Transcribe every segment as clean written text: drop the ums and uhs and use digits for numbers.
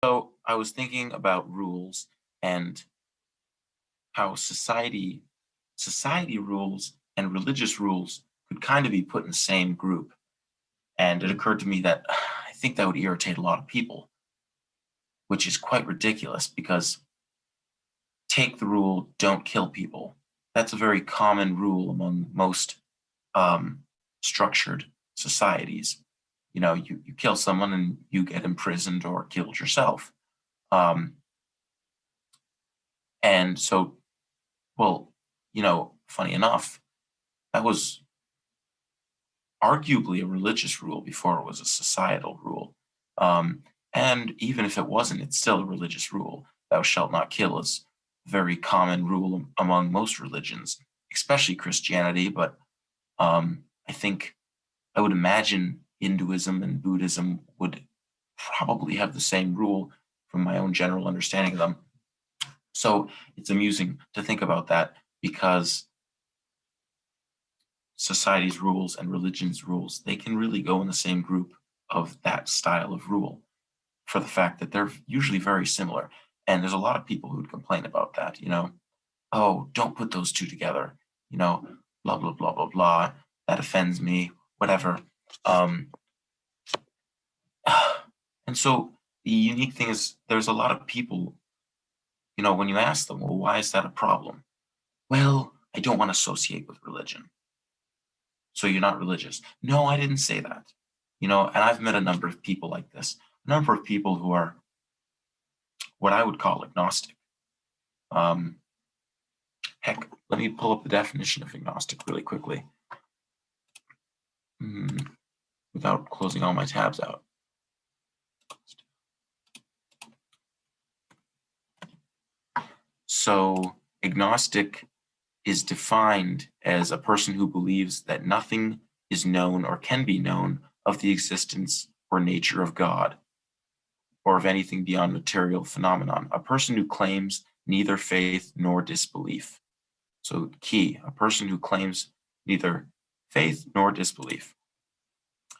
So I was thinking about rules and how society rules and religious rules could kind of be put in the same group. And it occurred to me that I think that would irritate a lot of people, which is quite ridiculous because take the rule, don't kill people. That's a very common rule among most um, structured societies. You know, you kill someone and you get imprisoned or killed yourself. Um, and so, well, funny enough, that was arguably a religious rule before it was a societal rule. Um, and even if it wasn't, it's still a religious rule. Thou shalt not kill is a very common rule among most religions, especially Christianity. But I think I would imagine Hinduism and Buddhism would probably have the same rule from my own general understanding of them. So it's amusing to think about that because society's rules and religion's rules, they can really go in the same group of that style of rule for the fact that they're usually very similar. And there's a lot of people who would complain about that, oh, don't put those two together, blah, blah, blah, blah, blah. That offends me, whatever. Um, and so the unique thing is there's a lot of people, when you ask them, well, why is that a problem? Well, I don't want to associate with religion. So you're not religious. No, I didn't say that. And I've met a number of people like this, a number of people who are what I would call agnostic. Um, heck, let me pull up the definition of agnostic really quickly without closing all my tabs out. So agnostic is defined as a person who believes that nothing is known or can be known of the existence or nature of God or of anything beyond material phenomenon. A person who claims neither faith nor disbelief. So key, a person who claims neither faith nor disbelief.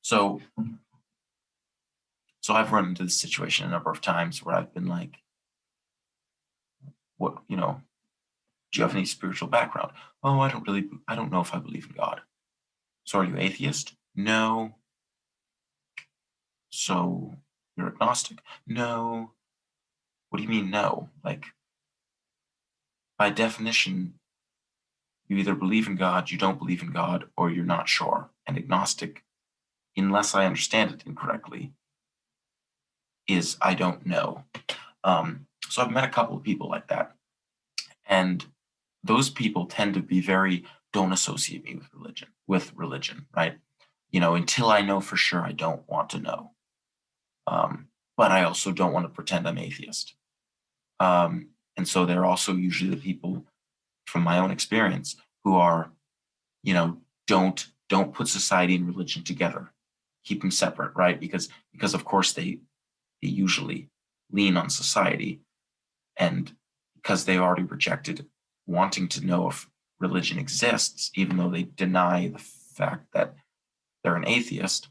So I've run into this situation a number of times where I've been like, what, do you have any spiritual background? Oh, I don't know if I believe in God. So are you atheist? No. So you're agnostic? No. What do you mean no? Like, by definition, you either believe in God, you don't believe in God, or you're not sure. And agnostic, unless I understand it incorrectly, is I don't know. So I've met a couple of people like that. And those people tend to be very, don't associate me with religion, right? Until I know for sure, I don't want to know. But I also don't want to pretend I'm atheist. And so they're also usually the people from my own experience who are, don't put society and religion together. Keep them separate, right? Because of course they usually lean on society, and because they already rejected wanting to know if religion exists, even though they deny the fact that they're an atheist,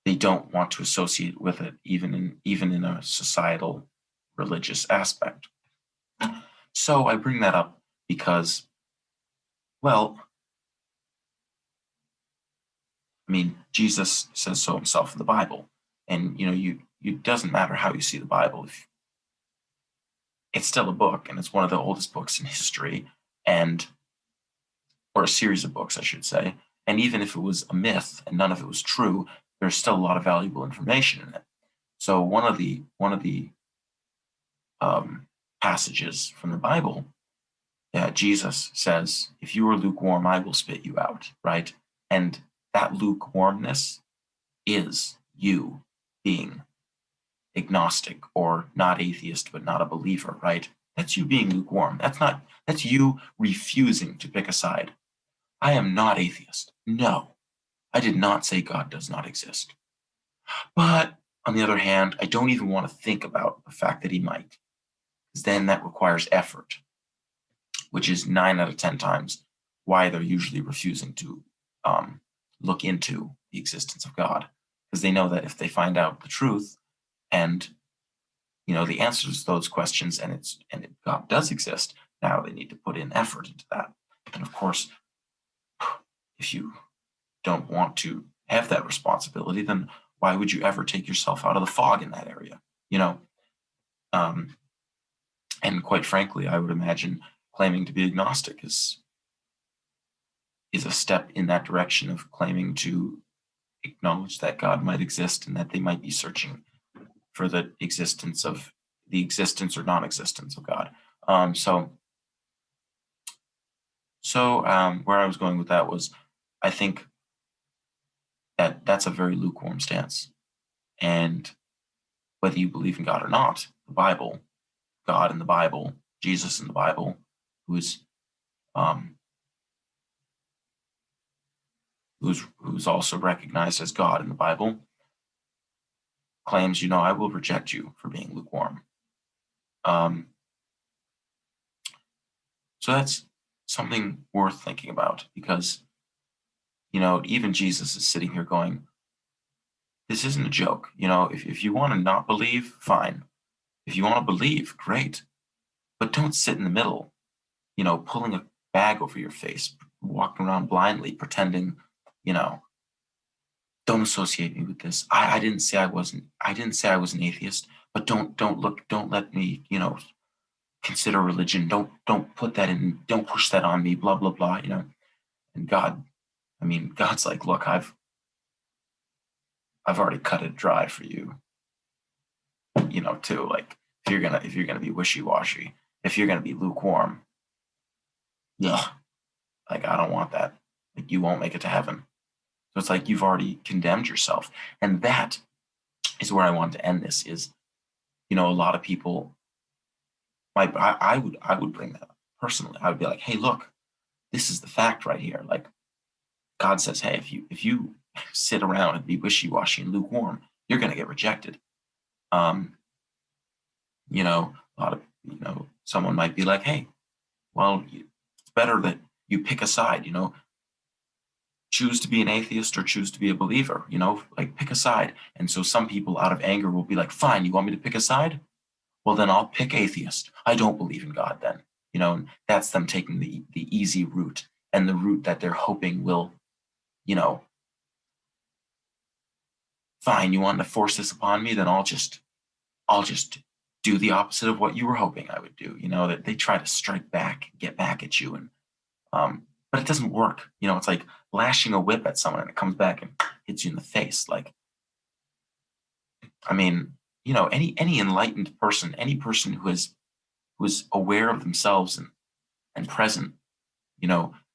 they don't want to associate with it, even in a societal religious aspect. So I bring that up because, well, I mean, Jesus says so himself in the Bible, and it doesn't matter how you see the Bible. It's still a book, and it's one of the oldest books in history, or a series of books, I should say. And even if it was a myth and none of it was true, there's still a lot of valuable information in it. So one of the passages from the Bible, Jesus says, "If you are lukewarm, I will spit you out." Right, and that lukewarmness is you being agnostic or not atheist, but not a believer, right? That's you being lukewarm. That's you refusing to pick a side. I am not atheist. No, I did not say God does not exist. But on the other hand, I don't even want to think about the fact that he might, because then that requires effort, which is 9 out of 10 times why they're usually refusing to look into the existence of God, because they know that if they find out the truth and the answers to those questions, and God does exist, now they need to put in effort into that. And of course, if you don't want to have that responsibility, then why would you ever take yourself out of the fog in that area? Um, and quite frankly, I would imagine claiming to be agnostic is a step in that direction of claiming to acknowledge that God might exist and that they might be searching for the existence or non-existence of God. Where I was going with that was, I think that that's a very lukewarm stance. And whether you believe in God or not, the Bible, God in the Bible, Jesus in the Bible, who's also recognized as God in the Bible, claims, I will reject you for being lukewarm. So that's something worth thinking about, because, even Jesus is sitting here going, this isn't a joke. If you want to not believe, fine. If you want to believe, great. But don't sit in the middle, pulling a bag over your face, walking around blindly, pretending, don't associate me with this. I didn't say I was an atheist, but don't let me, consider religion. Don't put that in, don't push that on me, blah, blah, blah, And God's like, look, I've already cut it dry for you, too. Like, if you're gonna be wishy-washy, if you're gonna be lukewarm, yeah, like, I don't want that. Like, you won't make it to heaven. So it's like you've already condemned yourself. And that is where I want to end this, is, a lot of people I would bring that up personally. I would be like, hey, look, this is the fact right here. Like, God says, hey, if you sit around and be wishy-washy and lukewarm, you're gonna get rejected. A lot of, someone might be like, hey, well, it's better that you pick a side, choose to be an atheist or choose to be a believer, like, pick a side. And so some people out of anger will be like, fine, you want me to pick a side? Well, then I'll pick atheist. I don't believe in God then, and that's them taking the easy route, and the route that they're hoping will, fine, you want to force this upon me, then I'll just do the opposite of what you were hoping I would do. That they try to strike back, get back at you, and but it doesn't work. It's like lashing a whip at someone and it comes back and hits you in the face. Like, any enlightened person, any person who is aware of themselves and present,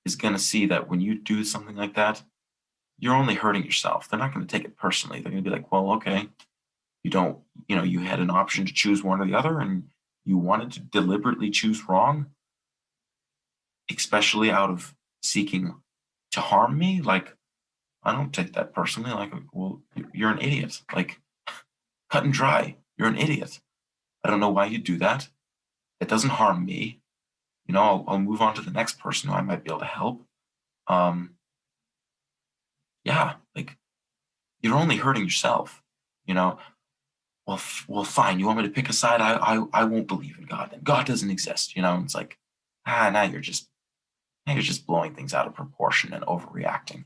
is going to see that when you do something like that, you're only hurting yourself. They're not going to take it personally. They're going to be like, well, okay, you had an option to choose one or the other, and you wanted to deliberately choose wrong, especially out of seeking to harm me. Like, I don't take that personally. Like, well, you're an idiot. Like, cut and dry. You're an idiot. I don't know why you do that. It doesn't harm me. I'll move on to the next person who I might be able to help. Yeah, like, you're only hurting yourself. Well, fine. You want me to pick a side? I won't believe in God. Then God doesn't exist. It's like, now you're just blowing things out of proportion and overreacting.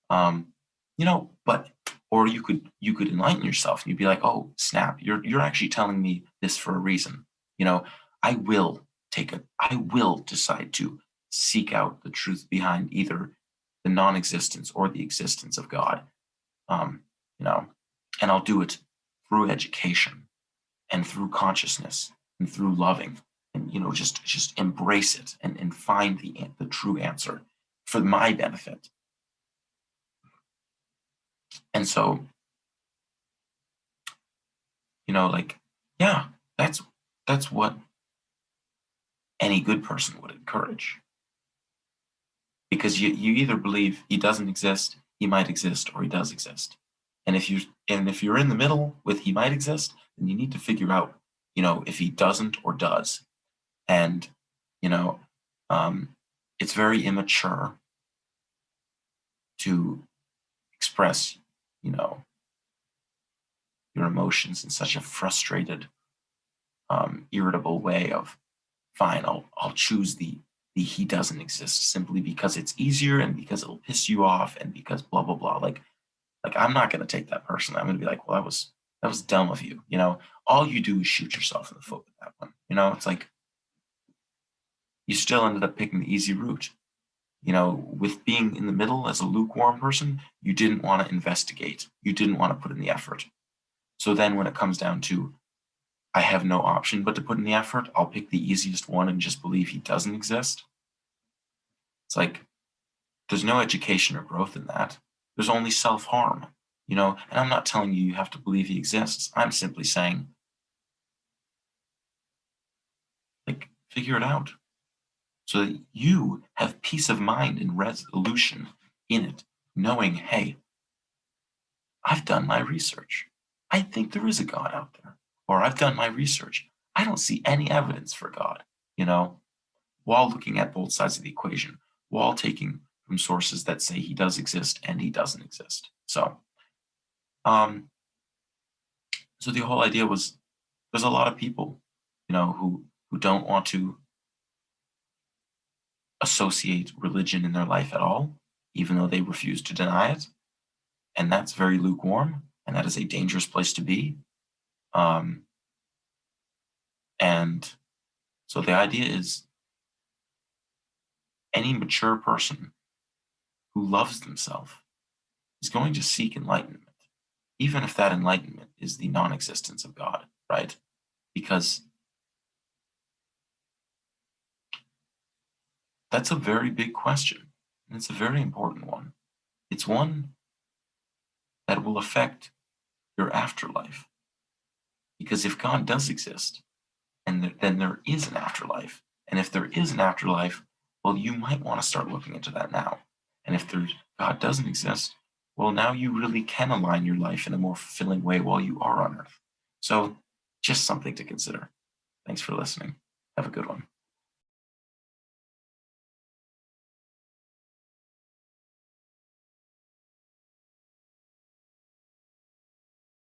But or you could enlighten yourself and you'd be like, oh snap, you're actually telling me this for a reason. I will decide to seek out the truth behind either the non-existence or the existence of God. And I'll do it through education and through consciousness and through loving, and just embrace it and find the true answer for my benefit. And so, like, yeah, that's what any good person would encourage. Because you either believe he doesn't exist, he might exist, or he does exist. And if you're in the middle with he might exist, then you need to figure out, if he doesn't or does. And, it's very immature to express, you know, your emotions in such a frustrated, irritable way of, fine, I'll choose the he doesn't exist simply because it's easier and because it'll piss you off and because blah blah blah. Like I'm not gonna take that personally. I'm gonna be like, well, that was dumb of you. You know, all you do is shoot yourself in the foot with that one. You know, it's like you still ended up picking the easy route. You know, with being in the middle as a lukewarm person, you didn't want to investigate. You didn't want to put in the effort. So then when it comes down to, I have no option but to put in the effort, I'll pick the easiest one and just believe he doesn't exist. It's like, there's no education or growth in that. There's only self harm, you know? And I'm not telling you you have to believe he exists. I'm simply saying, like, figure it out so that you have peace of mind and resolution in it, knowing, hey, I've done my research. I think there is a God out there. Or I've done my research. I don't see any evidence for God, you know, while looking at both sides of the equation, while taking from sources that say he does exist and he doesn't exist. Um, so the whole idea was there's a lot of people, you know, who don't want to associate religion in their life at all, even though they refuse to deny it. And that's very lukewarm, and that is a dangerous place to be. Um, and so the idea is any mature person who loves themselves is going to seek enlightenment, even if that enlightenment is the non existence of God, right? Because that's a very big question, and it's a very important one. It's one that will affect your afterlife. Because if God does exist, and then there is an afterlife, and if there is an afterlife, well, you might want to start looking into that now. And if God doesn't exist, well, now you really can align your life in a more fulfilling way while you are on Earth. So, just something to consider. Thanks for listening. Have a good one.